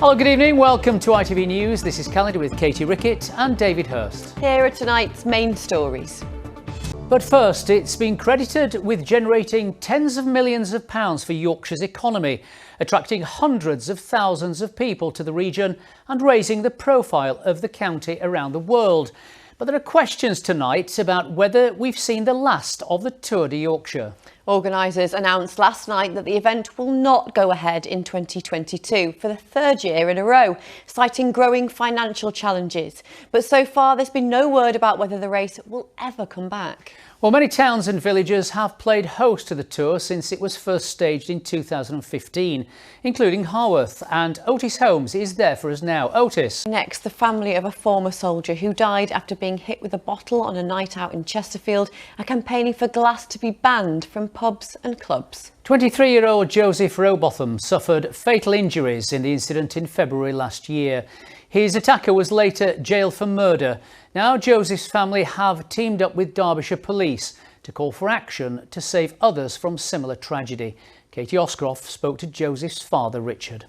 Hello, good evening. Welcome to ITV News. This is Calendar with Katy Rickitt and David Hurst. Here are tonight's main stories. But first, it's been credited with generating tens of millions of pounds for Yorkshire's economy, attracting hundreds of thousands of people to the region and raising the profile of the county around the world. But there are questions tonight about whether we've seen the last of the Tour de Yorkshire. Organisers announced last night that the event will not go ahead in 2022 for the third year in a row, citing growing financial challenges. But so far, there's been no word about whether the race will ever come back. Well, many towns and villages have played host to the Tour since it was first staged in 2015, including Harworth, and Otis Holmes is there for us now. Otis. Next, the family of a former soldier who died after being hit with a bottle on a night out in Chesterfield are campaigning for glass to be banned from pubs and clubs. 23-year-old Joseph Rowbotham suffered fatal injuries in the incident in February last year. His attacker was later jailed for murder. Now Joseph's family have teamed up with Derbyshire Police to call for action to save others from similar tragedy. Katie Oscroft spoke to Joseph's father, Richard.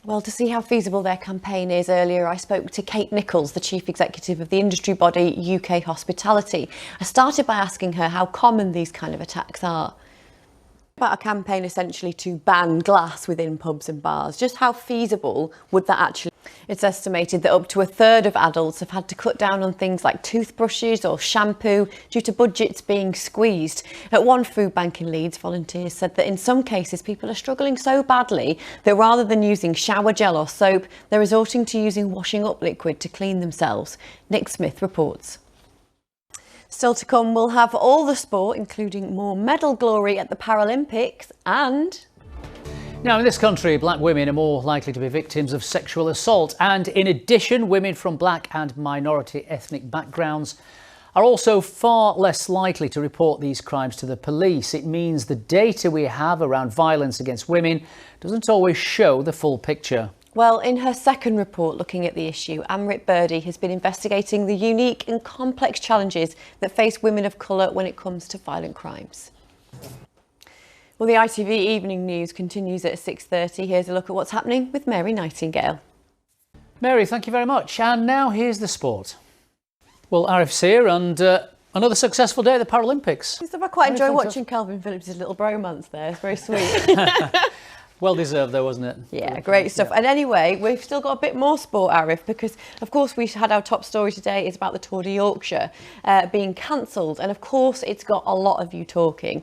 Well, to see how feasible their campaign is, earlier I spoke to Kate Nichols, the chief executive of the industry body UK Hospitality. I started by asking her how common these kind of attacks are. About a campaign essentially to ban glass within pubs and bars. Just how feasible would that actually be? It's estimated that up to a third of adults have had to cut down on things like toothbrushes or shampoo due to budgets being squeezed. At one food bank in Leeds, volunteers said that in some cases people are struggling so badly that rather than using shower gel or soap, they're resorting to using washing up liquid to clean themselves. Nick Smith reports. Still to come, we'll have all the sport, including more medal glory at the Paralympics and... Now, in this country, black women are more likely to be victims of sexual assault. And in addition, women from black and minority ethnic backgrounds are also far less likely to report these crimes to the police. It means the data we have around violence against women doesn't always show the full picture. Well, in her second report looking at the issue, Amrit Birdie has been investigating the unique and complex challenges that face women of colour when it comes to violent crimes. Well, the ITV Evening News continues at 6:30. Here's a look at what's happening with Mary Nightingale. Mary, thank you very much. And now here's the sport. Well, Arif's here and another successful day at the Paralympics. I quite enjoy watching Calvin Phillips' little bromance there. It's very sweet. Well deserved though, wasn't it? Yeah, great stuff. Yeah. And anyway, we've still got a bit more sport, Arif, because of course we had our top story today is about the Tour de Yorkshire being cancelled. And of course it's got a lot of you talking.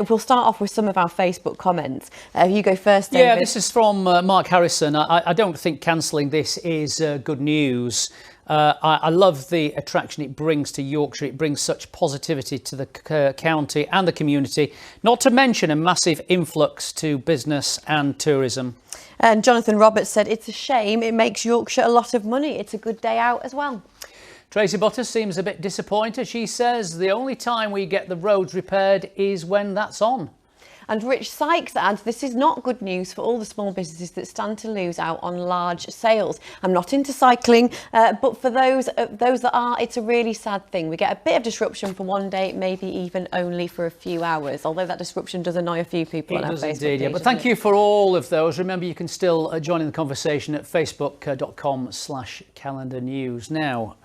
We'll start off with some of our Facebook comments. You go first, David. Yeah, this is from Mark Harrison. I don't think cancelling this is good news. I love the attraction it brings to Yorkshire. It brings such positivity to the county and the community, not to mention a massive influx to business and tourism. And Jonathan Roberts said, it's a shame, it makes Yorkshire a lot of money. It's a good day out as well. Tracy Butters seems a bit disappointed. She says the only time we get the roads repaired is when that's on. And Rich Sykes adds, this is not good news for all the small businesses that stand to lose out on large sales. I'm not into cycling, but for those that are, it's a really sad thing. We get a bit of disruption for one day, maybe even only for a few hours, although that disruption does annoy a few people on our Facebook page. Yeah. But thank you for all of those. Remember, you can still join in the conversation at facebook.com/calendar news. Now,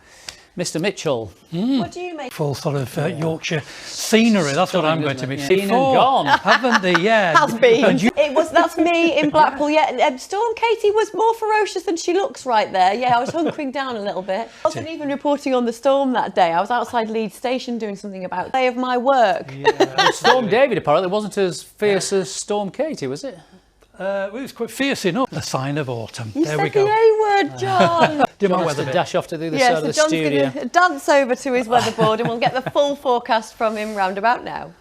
Mr. Mitchell. What do you make? Full sort of Yorkshire scenery. That's what I'm going to be. Been and gone, haven't they? Yeah. Has been. That's me in Blackpool. Yeah, Storm Katy was more ferocious than she looks right there. Yeah, I was hunkering down a little bit. I wasn't even reporting on the storm that day. I was outside Leeds Station doing something about the day of my work. Yeah. Storm David apparently wasn't as fierce as Storm Katy, was it? It was quite fierce enough. A sign of autumn. You there said we go. The A word, John. Do my weather bit. Dash off to the other side of the studio. John's going to dance over to his weatherboard and we'll get the full forecast from him round about now.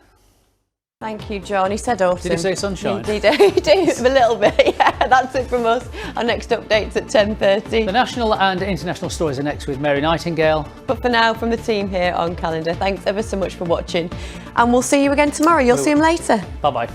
Thank you, John. He said autumn. Did he say sunshine? He did a little bit. Yeah, that's it from us. Our next update's at 10:30. The national and international stories are next with Mary Nightingale. But for now, from the team here on Calendar, thanks ever so much for watching. And we'll see you again tomorrow. You'll see him later. Bye-bye.